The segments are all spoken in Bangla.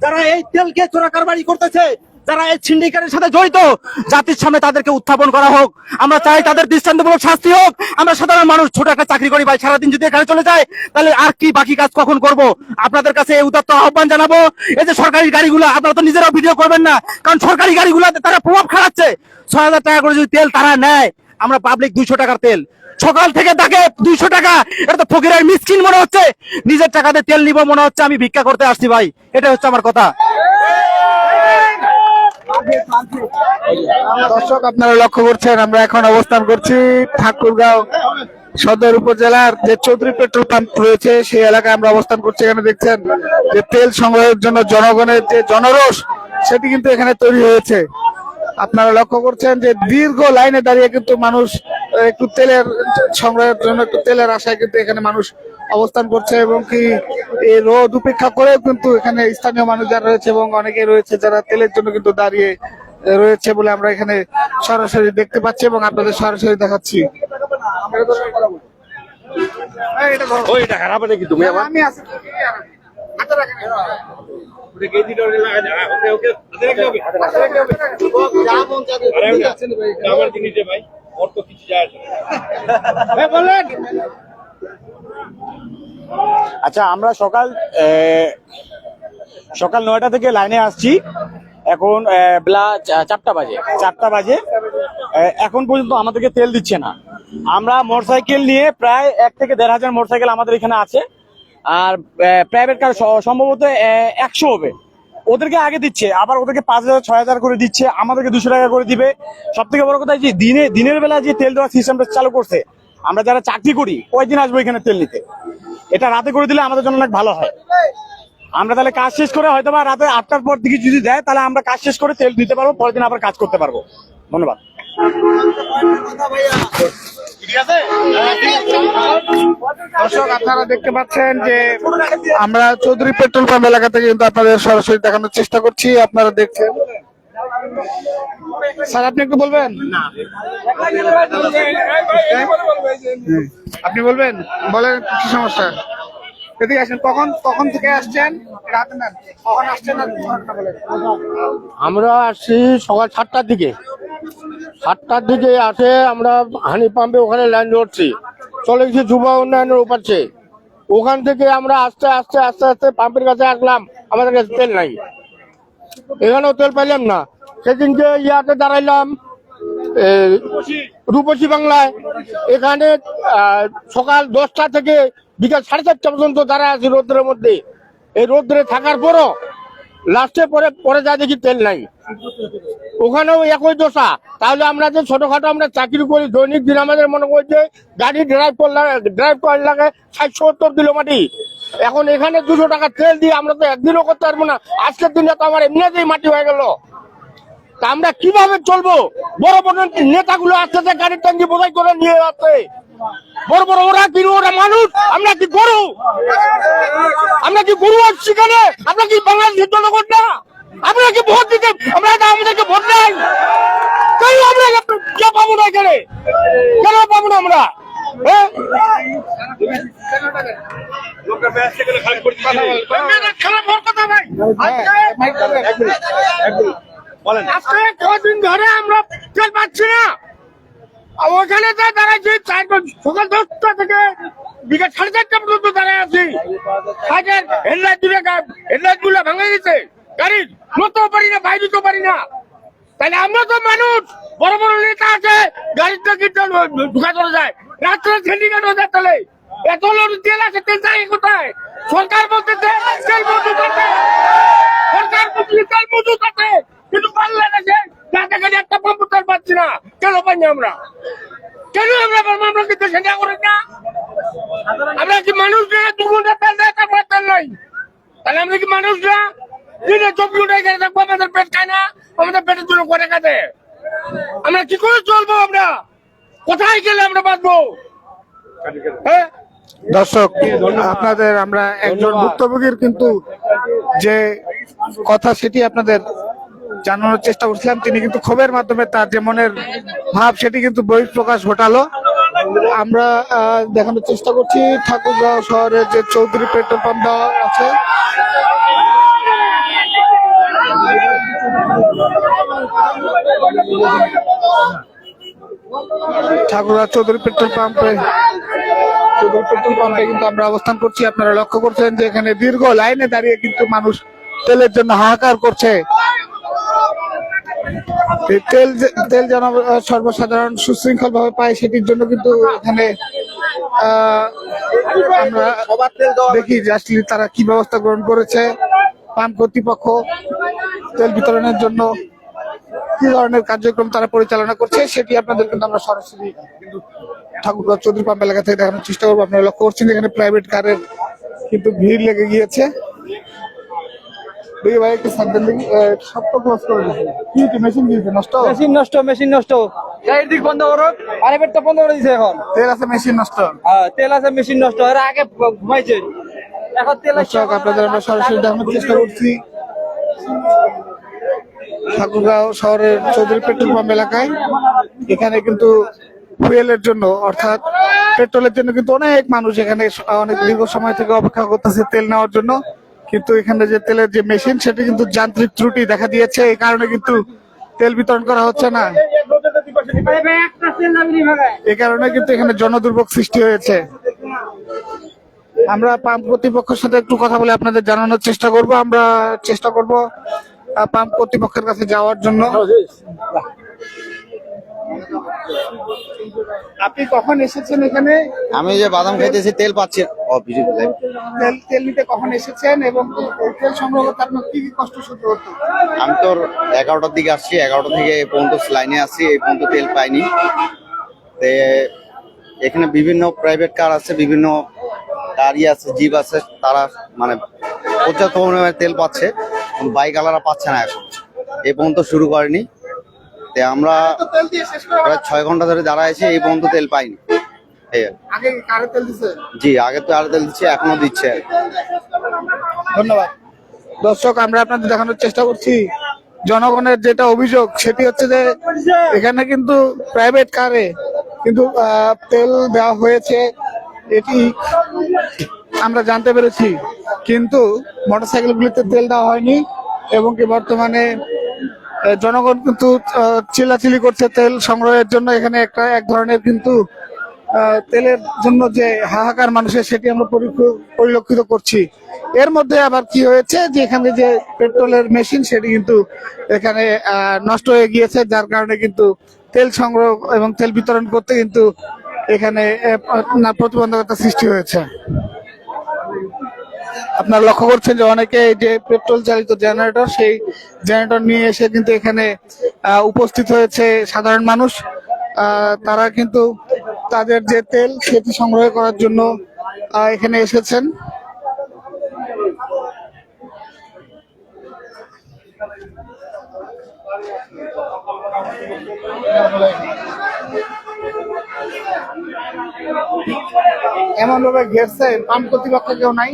যারা এই তেলকে চোরাকারবারি করতেছে, যারা এই সিন্ডিকেটের সাথে জড়িত, জাতির সামনে তাদেরকে উত্থাপন করা হোক। আমরা চাই তাদের দৃষ্টান্তমূলক শাস্তি হোক। আমরা সাধারণ মানুষ ছোট একটা চাকরি করি ভাই, সারাদিন যদি এখানে চলে যায় তাহলে আর কি বাকি কাজ কখন করব? আপনাদের কাছে এই উদাত্ত আহ্বান জানাবো, এই যে সরকারি গাড়িগুলো, আপনারা তো নিজেরাও ভিডিও করবেন না, কারণ সরকারি গাড়িগুলোতে তারা প্রভাব খাটাচ্ছে। 6,000 টাকা করে যদি তেল তারা নেয়, আমরা পাবলিক 200 টাকার তেল সকাল থেকে তাকে 200 টাকা, এটা তো ফকিরের মিসকিন মনে হচ্ছে। নিজের টাকাতে তেল নিব মনে হচ্ছে আমি ভিক্ষা করতে আসছি ভাই, এটা হচ্ছে আমার কথা। দর্শক আপনারা লক্ষ্য করছেন আমরা এখন অবস্থান করছি ঠাকুরগাঁও সদর উপজেলার যে চৌধুরী পেট্রোল পাম্প রয়েছে সেই এলাকায় আমরা অবস্থান করছি। এখানে দেখছেন যে তেল সংগ্রহের জন্য জনগণের যে জনরোষ সেটি কিন্তু এখানে তৈরি হয়েছে। আপনারা লক্ষ্য করছেন যে দীর্ঘ লাইনে দাঁড়িয়ে কিন্তু মানুষ একটু তেলের সংগ্রহের জন্য, একটু তেলের আশায় কিন্তু এখানে মানুষ অবস্থান করছে, এবং কি এই রোদ উপেক্ষা করে কিন্তু এখানে স্থানীয় মানুষ যারা রয়েছে এবং অনেকে রয়েছে যারা তেলের জন্য কিন্তু দাঁড়িয়ে রয়েছে বলে আমরা এখানে সরাসরি দেখতে পাচ্ছি এবং আপনাদের সরাসরি দেখাচ্ছি। আচ্ছা, আমরা সকাল 9টা থেকে লাইনে আসছি। এখন বেলা 4টা বাজে। এখন পর্যন্ত আমাদেরকে তেল দিচ্ছে না। আমরা মোটরসাইকেল নিয়ে প্রায় 1 থেকে 1,500 মোটরসাইকেল আমাদের এখানে আছে, আর প্রাইভেট কার সম্ভবত 100 হবে। ওদেরকে আগে দিচ্ছে, আবার ওদেরকে 5,000 6,000 করে দিচ্ছে, আমাদেরকে 200 টাকা করে দিবে। সব থেকে বড় কথা যে দিনের বেলা যে তেল দেওয়ার সিস্টেমটা চালু করছে, আমরা যারা চাকরি করি কয়দিন আসবো এখানে তেল নিতে? এটা রাতে করে দিলে আমাদের জন্য অনেক ভালো হয়। আমরা তাহলে কাজ শেষ করে হয়তো বা রাতে 8টার পর দিকে যদি দেয়, তাহলে আমরা কাজ শেষ করে তেল দিতে পারবো, পরের দিন আবার কাজ করতে পারবো। ধন্যবাদ। দর্শক আপনারা দেখতে পাচ্ছেন যে আমরা চৌধুরী পেট্রোল পাম্প এলাকা থেকে কিন্তু আপনাদের সরাসরি দেখানোর চেষ্টা করছি। আপনারা দেখছেন। স্যার আপনি একটু বলবেন? আপনি বলবেন, বলেন কি সমস্যা? এদিকে আসেন। কখন থেকে আসছেন? রাত না কখন আসছেন? আমরা আসছি সকাল 7টার দিকে। 7টার দিকে আসে আমরা হানি পাম্পে ওখানে লাইন ধরছি, চলে গেছি যুব উন্নয়নের উপাচ্ছে। ওখান থেকে আমরা আস্তে আস্তে আস্তে আস্তে পাম্পের কাছে আসলাম, আমাদের কাছে তেল নাই, এখানেও তেল পাইলাম না। সেদিনকে ইয়াতে দাঁড়াইলাম রূপসী বাংলায়, এখানে সকাল 10টা থেকে বিকাল 4:30 পর্যন্ত দাঁড়ায় আছি রোদ্রের মধ্যে। এই রোদ্রে থাকার পরও লাস্টে পরে যা দেখি তেল নাই, ওখানেও একই দশা। তাহলে আমরা যে ছোটখাটো আমরা চাকরি করি, দৈনিক দিন আমাদের মনে করি যে গাড়ি ড্রাইভ করার লাগে 60-70 কিলো মাটি। এখন এখানে 200 টাকা তেল দিয়ে আমরা তো একদিনও করতে পারবো না। আজকের দিনে তো আমার এমনিতেই মাটি হয়ে গেল, তা আমরা কিভাবে চলবো? বড় বড় নেতাগুলো আসতেছে, গাড়ির ট্যাঙ্কি বোঝাই করে নিয়ে যাচ্ছে, বড় বড় ওরা কি, ওরা মানুষ, আমরা কি গরু? আমরা কি গরু আসছি কেনে? আমরা কি বাংলাদেশের জনগণ না? আমরা কি ভোট দিতে, আমাদেরকে ভোট নাই কেন? আমরা কে পাবো না এখানে? কেন পাবো না আমরা? আজকে কদিন ধরে আমরা তেল পাচ্ছি না। ওখানে তো দাঁড়াচ্ছি সকাল 10টা থেকে বিকেল 4:30 পর্যন্ত দাঁড়ায় আছি। হেডলাইট গুলো ভাঙা গেছে, গাড়ি নড়তেও পারি না, বাইরে তো পারি না। তাহলে আমরা তো মানুষ, বড় বড় নেতা আছে, গাড়ির থেকে ঢুকা চলে যায়, রাত্রে সিন্ডিকেট হয়ে যায়। তাহলে এত লোক তেল আছে, তেল যায় কোথায়? সরকার বলতে তেল মজুদ আছে, সরকার বলছে তেল মজুদ আছে, কিন্তু বাংলাদেশে একটা পাম্প তেল পাচ্ছি না। কেন পাই না আমরা? কেন আমরা কি দেশে না করি না? আমরা কি মানুষ না? 2 ঘন্টা তেল দেয়, তারপর তেল নাই। তাহলে আমরা কি মানুষ না? দিনে 24 ঘন্টা এখানে থাকবো, আমাদের পেট খায় না, আমাদের পেটের জন্য করে খাতে। আমরা কি করে চলবো? আমরা কোথায় গেলে আমরা বাঁচবো? হ্যাঁ দর্শক আপনাদের আমরা একজন ভুক্তভোগীর কিন্তু যে কথা সেটি আপনাদের জানানোর চেষ্টা করছিলাম। তিনি কিন্তু ক্ষোভের মাধ্যমে তার যে মনের ভাব সেটি কিন্তু বহিঃপ্রকাশ ঘটালো। আমরা দেখানোর চেষ্টা করছি ঠাকুরগাঁও শহরের যে চৌধুরী পেট্রোল পাম্প আছে ঠাকুরগাঁও চৌধুরী পেট্রোল পাম্পে কিন্তু আমরা অবস্থান করছি। আপনারা লক্ষ্য করছেন যে এখানে দীর্ঘ লাইনে দাঁড়িয়ে কিন্তু মানুষ তেলের জন্য হাহাকার করছে। এই তেল যেন সর্বসাধারণ সুশৃঙ্খল ভাবে পায় সেটির জন্য কিন্তু এখানে আমরা দেখি যে আসলে তারা কি ব্যবস্থা গ্রহণ করেছে। পাম্প কর্তৃপক্ষ তেল বিতরণের জন্য কি ধরনের কার্যক্রম তারা পরিচালনা করছে সেটি আপনাদের কিন্তু আমরা সরাসরি ঠাকুরগাঁও চৌধুরী পাম্প এলাকা থেকে দেখানোর চেষ্টা করবো। আপনারা লক্ষ্য করছেন এখানে প্রাইভেট কারের কিন্তু ভিড় লেগে গিয়েছে। দেখি ভাই একটু সাবধান দেখি, সব তো ক্লোজ করে দিয়েছে। কি মেশিন দিয়েছে নষ্ট? মেশিন নষ্ট গাড়ির দিক বন্ধ করো, প্রাইভেটটা বন্ধ করে দিয়েছে। এখন তেল আছে মেশিন নষ্ট। তেল আছে মেশিন নষ্ট, এর আগে ঘুমাইছে, এখন তেল দর্শক আপনাদের আমরা সরাসরি দেখানোর চেষ্টা করছি ঠাকুরগাঁও শহরের চৌধুরী পেট্রোল পাম্প এলাকায়। এখানে কিন্তু ফুয়েলের জন্য অর্থাৎ পেট্রোলের জন্য কিন্তু অনেক মানুষ এখানে অনেক দীর্ঘ সময় থেকে অপেক্ষা করতেছে তেল নেওয়ার জন্য। কিন্তু এখানে যে তেলের যে মেশিন সেটি কিন্তু যান্ত্রিক ত্রুটি দেখা দিয়েছে, এই কারণে কিন্তু তেল বিতরণ করা হচ্ছে না। এই কারণে কিন্তু এখানে জনদুর্ভোগ সৃষ্টি হয়েছে। আমরা পাম্প কর্তৃপক্ষের সাথে একটু কথা বলে আপনাদের জানানোর চেষ্টা করব। আমরা চেষ্টা করব পাম্প কর্তৃপক্ষের কাছে যাওয়ার জন্য। আপনি কখন এসেছেন এখানে? আমি যে বাদাম খাইতেছি তেল পাচ্ছি। তেল নিতে কখন এসেছেন এবং তেল সংগ্রহ করতে আপনার কি কি কষ্ট সহ্য করতে? আমি তো 11টার দিকে আসছি, 11টা থেকে এই পর্যন্ত লাইনে আসছি, এই পর্যন্ত তেল পাইনি। এখানে বিভিন্ন প্রাইভেট কার আছে, বিভিন্ন গাড়ি আছে, জিপ আছে, তারা মানে পর্যাপ্ত পরিমাণে তেল পাচ্ছে, বাইক আলারা পাচ্ছে না। এখন এই পর্যন্ত শুরু করেনি। আমরা প্রায় 6 ঘন্টা ধরে দাঁড়াইছি, এই পর্যন্ত তেল পাইনি। আগে কারে তেল দিছে? জি, আগে তো আরো তেল দিচ্ছে, এখনো দিচ্ছে। ধন্যবাদ। দর্শক আমরা আপনাদের দেখানোর চেষ্টা করছি জনগণের যেটা অভিযোগ সেটি হচ্ছে যে এখানে কিন্তু প্রাইভেট কারে কিন্তু তেল দেওয়া হয়েছে, এটি আমরা জানতে পেরেছি, কিন্তু মোটরসাইকেল গুলিতে তেল দেওয়া হয়নি। এবং কি বর্তমানে জনগণ কিন্তু চিল্লাচিল্লি করছে তেল সংগ্রহের জন্য। এখানে এক ধরনের কিন্তু তেলের জন্য যে হাহাকার মানুষের সেটি আমরা পরিলক্ষিত করছি। এর মধ্যে আবার কি হয়েছে যে এখানে যে পেট্রোলের মেশিন সেটি কিন্তু এখানে নষ্ট হয়ে গিয়েছে, যার কারণে কিন্তু তেল সংগ্রহ এবং তেল বিতরণ করতে কিন্তু এখানে প্রতিবন্ধকতা সৃষ্টি হয়েছে। আপনারা লক্ষ্য করছেন যে অনেকে এই যে পেট্রোল চালিত জেনারেটর, সেই জেনারেটর নিয়ে এসে কিন্তু এখানে উপস্থিত হয়েছে সাধারণ মানুষ। তারা কিন্তু তাদের যে তেল সেটি সংগ্রহ করার জন্য এখানে এসেছেন। এমন ভাবে ঘেরছে, পাম্প কর্তৃপক্ষ কেউ নাই।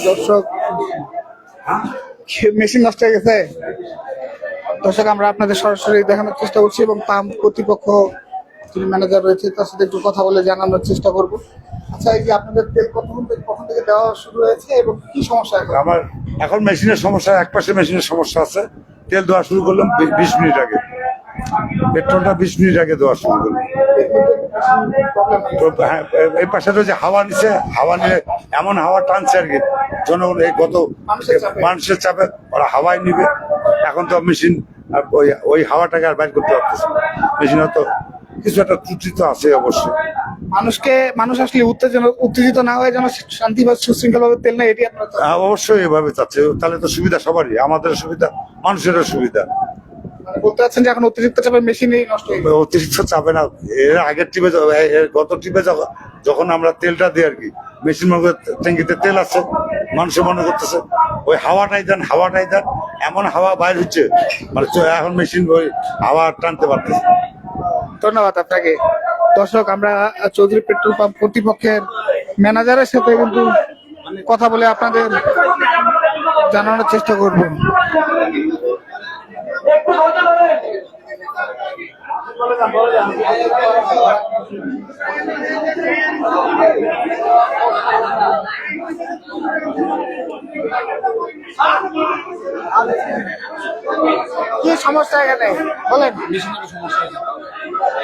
দর্শক মেশিন নষ্ট হয়ে গেছে। দর্শক আমরা আপনাদের সরাসরি দেখানোর চেষ্টা করছি এবং পাম্প কর্তৃপক্ষ যিনি ম্যানেজার রয়েছে তার সাথে একটু কথা বলে জানানোর চেষ্টা করব। আচ্ছা, এই যে আপনাদের তেল কখন থেকে দেওয়া শুরু হয়েছে এবং কি সমস্যা? আমার এখন মেশিনের সমস্যা, এক পাশে মেশিনের সমস্যা আছে। তেল দেওয়া শুরু করলাম 20 মিনিট আগে, পেট্রোলটা 20 মিনিট আগে দেওয়া শুরু করলাম। তো হ্যাঁ, এই পাশে যে হাওয়া নিছে, হাওয়া নিলে এমন হাওয়া টানছে আর কি, জনগণ এই গত মানুষের চাপে ওরা হাওয়ায় নিবে। এখন তো মেশিন ওই হাওয়াটাকে আর বাইর করতে পারতেছে। মেশিনে তো কিছু একটা ত্রুটি তো আছে অবশ্যই। মানুষ আসলে উত্তেজিত না হয়ে যেন শান্তি বা সুশৃঙ্খল ভাবে তেল নেয়, এটি আপনার অবশ্যই এভাবে চাচ্ছে, তাহলে তো সুবিধা সবারই, আমাদের সুবিধা, মানুষেরও সুবিধা। বলতে চাচ্ছেন যে এখন অতিরিক্ত চাপে মেশিনই নষ্ট হয়ে গেছে? অতিরিক্ত চাপে না, এর আগের টিপে গত টিপে যখন আমরা তেলটা দিই আর কি, মেশিন মনে ট্যাঙ্কিতে তেল আছে, মানুষে মনে করতেছে ওই হাওয়াটাই দেন, এমন হাওয়া বাইর হচ্ছে মানে এখন মেশিন ওই হাওয়া টানতে পারতেছে। ধন্যবাদ আপনাকে। দর্শক আমরা চৌধুরী পেট্রোল পাম্প কর্তৃপক্ষের ম্যানেজারের সাথে কিন্তু কথা বলে আপনাদের জানানোর চেষ্টা করব। কি সমস্যা এখানে বলেন?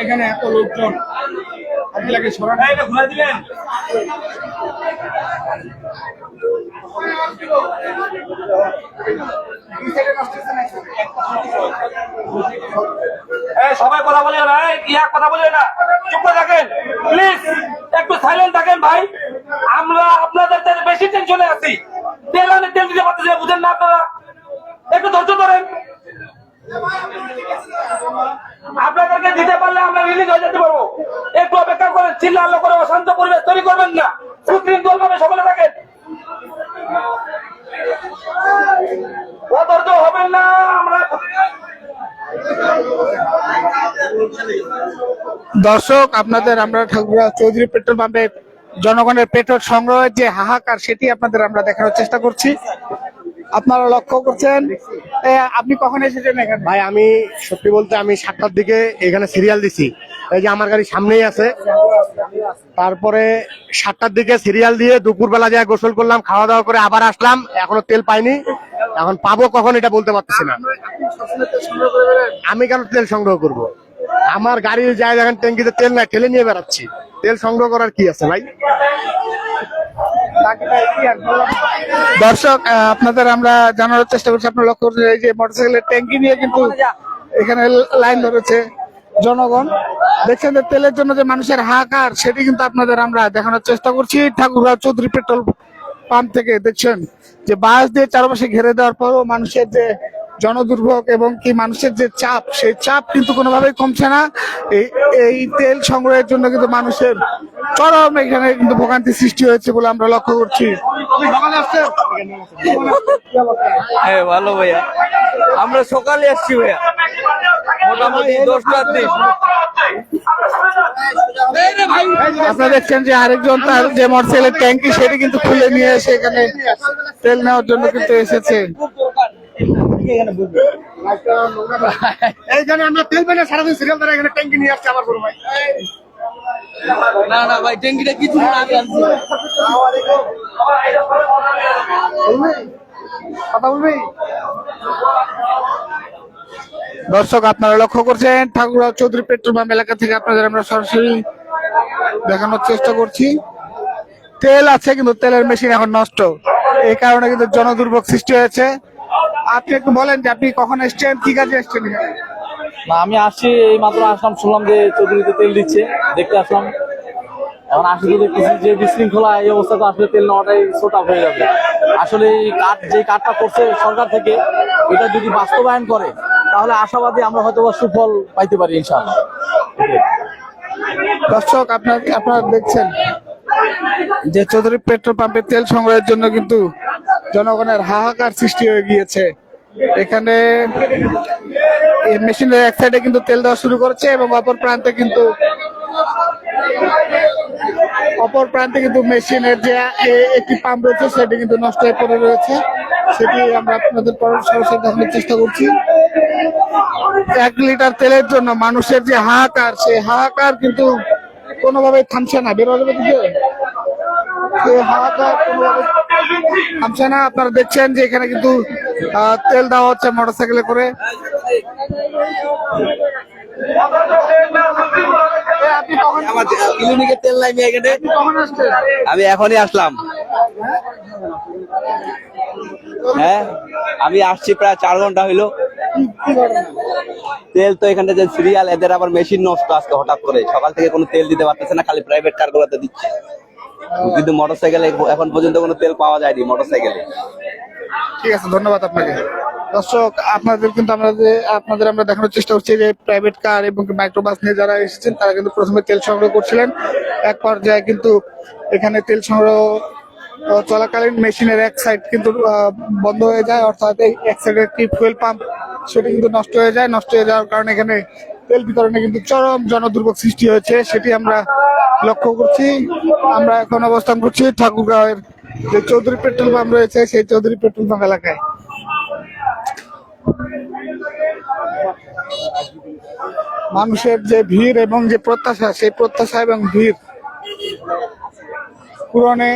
এখানে এত লোকজন আপনাকে সরান। সবাই কথা বলে না, কথা বলে না, চুপ করে থাকেন প্লিজ, একটু সাইলেন্ট থাকেন ভাই। আমরা আপনাদের থেকে বেশি টেনশনে আছি, তেল আনে তেল দিতে পারতেছি না, বুঝেন না আপনারা, একটু ধৈর্য ধরেন। আপনাদেরকে দিতে পারলে আমরা রিলিজ হয়ে যেতে পারবো, একটু অপেক্ষা করেন। চিল্লা আল্লাহ করে অশান্ত পরিবেশ তৈরি করবেন না, সুশৃঙ্খল ভাবে সকলে থাকেন, অধৈর্য হবেন না। আমরা দর্শক, আপনাদের আমরা ঠাকুরগাঁও চৌধুরী পেট্রোল পাম্পে জনগণের পেট্রোল সংগ্রহের যে হাহাকার সেটি আপনাদের আমরা দেখানোর চেষ্টা করছি। আপনারা লক্ষ্য করছেন। আপনি কখন এসেছেন এখানে? ভাই আমি সত্যি বলতে আমি 7টার দিকে এখানে সিরিয়াল দিছি, এই যে আমার গাড়ি সামনেই আছে। তারপরে 7টার দিকে সিরিয়াল দিয়ে দুপুরবেলা যায় গোসল করলাম, খাওয়া দাওয়া করে আবার আসলাম, এখনো তেল পাইনি। এখন পাবো কখন এটা বলতে পারতেছি না। আমি কেন তেল সংগ্রহ করব? আমার গাড়ি যায় দেখেন ট্যাঙ্কিতে তেল নাই, ঠেলে নিয়ে বেড়াচ্ছি। তেল সংগ্রহ করার কি আছে ভাই? দর্শক, আপনাদের আমরা জানানোর চেষ্টা করছি। আপনারা লক্ষ্য করছেন এই যে মোটরসাইকেলের ট্যাঙ্কি নিয়ে কিন্তু এখানে লাইন ধরেছে জনগণ। দেখছেন যে তেলের জন্য যে মানুষের হাহাকার সেটি কিন্তু আপনাদের আমরা দেখানোর চেষ্টা করছি ঠাকুরগাঁও চৌধুরী পেট্রোল পাম্প থেকে। দেখছেন যে বাস দিয়ে চারপাশে ঘিরে দেওয়ার পরও মানুষের যে জনদুর্ভোগ এবং কি মানুষের যে চাপ, সেই চাপ কিন্তু কোনোভাবেই কমছে না। এই তেল সংগ্রহের জন্য কিন্তু মানুষের চরম এখানে কিন্তু ভোগান্তি সৃষ্টি হয়েছে বলে আমরা লক্ষ্য করছি। হ্যাঁ ভালো ভাইয়া, আমরা সকালে আসছি ভাইয়া, মোটামুটি 10টার দিক। আপনারা দেখছেন যে আরেকজন তার যে মোটরসাইকেলের ট্যাঙ্কি সেটি কিন্তু খুলে নিয়ে এসে এখানে তেল নেওয়ার জন্য কিন্তু এসেছে। এইখানে আমরা তেল পেলে সারাদিন সিরিয়াল ধরে এখানে ট্যাঙ্কি নিয়ে আসছি আবার বড় ভাই। না না ভাই, ট্যাঙ্কিটা কিছু না আগে আনছি। কথা বলবি? দর্শক, আপনারা লক্ষ্য করছেন ঠাকুরগাঁও চৌধুরী পেট্রোল পাম্প এলাকা থেকে আপনাদের আমরা সরাসরি দেখানোর চেষ্টা করছি। তেল আছে কিন্তু তেলের মেশিন এখন নষ্ট, এই কারণে কিন্তু জনদুর্ভোগ সৃষ্টি হয়েছে। আপনি একটু বলেন যে আপনি কখন এসছেন, কি কাজে এসছেন? না, আমি আসছি এই মাত্র আসলাম, শুনলাম যে চৌধুরীতে তেল দিচ্ছে, দেখতে আসলাম। এখন আসলে তো দেখতেছি যে বিশৃঙ্খলা এই অবস্থাতে আসলে তেল নেওয়াটাই ছোট হয়ে যাবে। আসলে এই কার্ড, যে কার্ডটা করছে সরকার থেকে, এটা যদি বাস্তবায়ন করে তাহলে আশাবাদী আমরা হয়তো সুফল পাইতে পারি ইনশাআল্লাহ। দর্শক, আপনারা দেখছেন যে চৌধুরী পেট্রোল পাম্পে তেল সংগ্রহের জন্য কিন্তু জনগণের হাহাকার সৃষ্টি হয়ে গিয়েছে। এখানে মেশিনের এক সাইডে কিন্তু তেল দেওয়া শুরু করেছে এবং অপর প্রান্তে কিন্তু মেশিনের যে একটি পাম্প রয়েছে সেটি কিন্তু নষ্ট হয়ে পড়ে রয়েছে। সেটি আমরা আপনাদের সরাসরি দেখানোর চেষ্টা করছি। 1 লিটার তেলের জন্য মানুষের যে হাহাকার, সেই হাহাকার কিন্তু কোনোভাবেই থামছে না। বেরোবে দিকে হাহাকার কোনোভাবে থামছে না। আপনারা দেখছেন যে এখানে কিন্তু তেল দেওয়া হচ্ছে মোটরসাইকেলে করে। ক্লিনিকের তেল নাই এখানে, আমি এখনই আসলাম। হ্যাঁ, আমি আসছি প্রায় 4 ঘন্টা হইলো। তেল তো এখানে যে সিরিয়াল, এদের আবার মেশিন নষ্ট আজকে হঠাৎ করে, সকাল থেকে কোনো তেল দিতে পারতেছে না, খালি প্রাইভেট কার গুলোতে দিচ্ছে, কিন্তু মোটরসাইকেলে এখন পর্যন্ত কোনো তেল পাওয়া যায়নি মোটরসাইকেলে। ঠিক আছে, ধন্যবাদ আপনাকে। দর্শক, আপনাদের আমরা দেখানোর চেষ্টা করছি যে প্রাইভেট কার এবং মাইক্রোবাস নিয়ে যারা এসেছেন তারা কিন্তু প্রথমে তেল সংগ্রহ করছিলেন। এক পর্যায়ে কিন্তু এখানে তেল সংগ্রহ চলাকালীন মেশিনের এক সাইড কিন্তু বন্ধ হয়ে যায়, অর্থাৎ এই এক সাইডের একটি ফুয়েল পাম্প সেটি কিন্তু নষ্ট হয়ে যায়। নষ্ট হয়ে যাওয়ার কারণে এখানে তেল বিতরণে কিন্তু চরম জনদুর্ভোগ সৃষ্টি হয়েছে, সেটি আমরা লক্ষ্য করছি। আমরা এখন অবস্থান করছি ঠাকুরগাঁওয়ের যে চৌধুরী পেট্রোল পাম্প রয়েছে সেই চৌধুরী পেট্রোল পাম্প এলাকায়। মানুষের যে ভিড় এবং যে প্রত্যাশা, সেই প্রত্যাশা এবং ভিড় পূরণে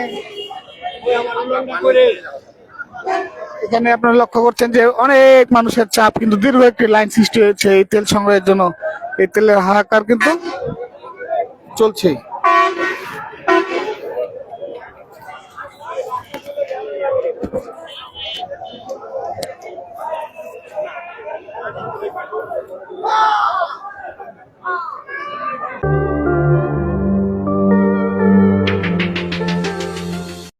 এখানে আপনারা লক্ষ্য করছেন যে অনেক মানুষের চাপ, কিন্তু দীর্ঘ একটি লাইন সৃষ্টি হয়েছে এই তেল সংগ্রহের জন্য। এই তেলের হাহাকার কিন্তু চলছে।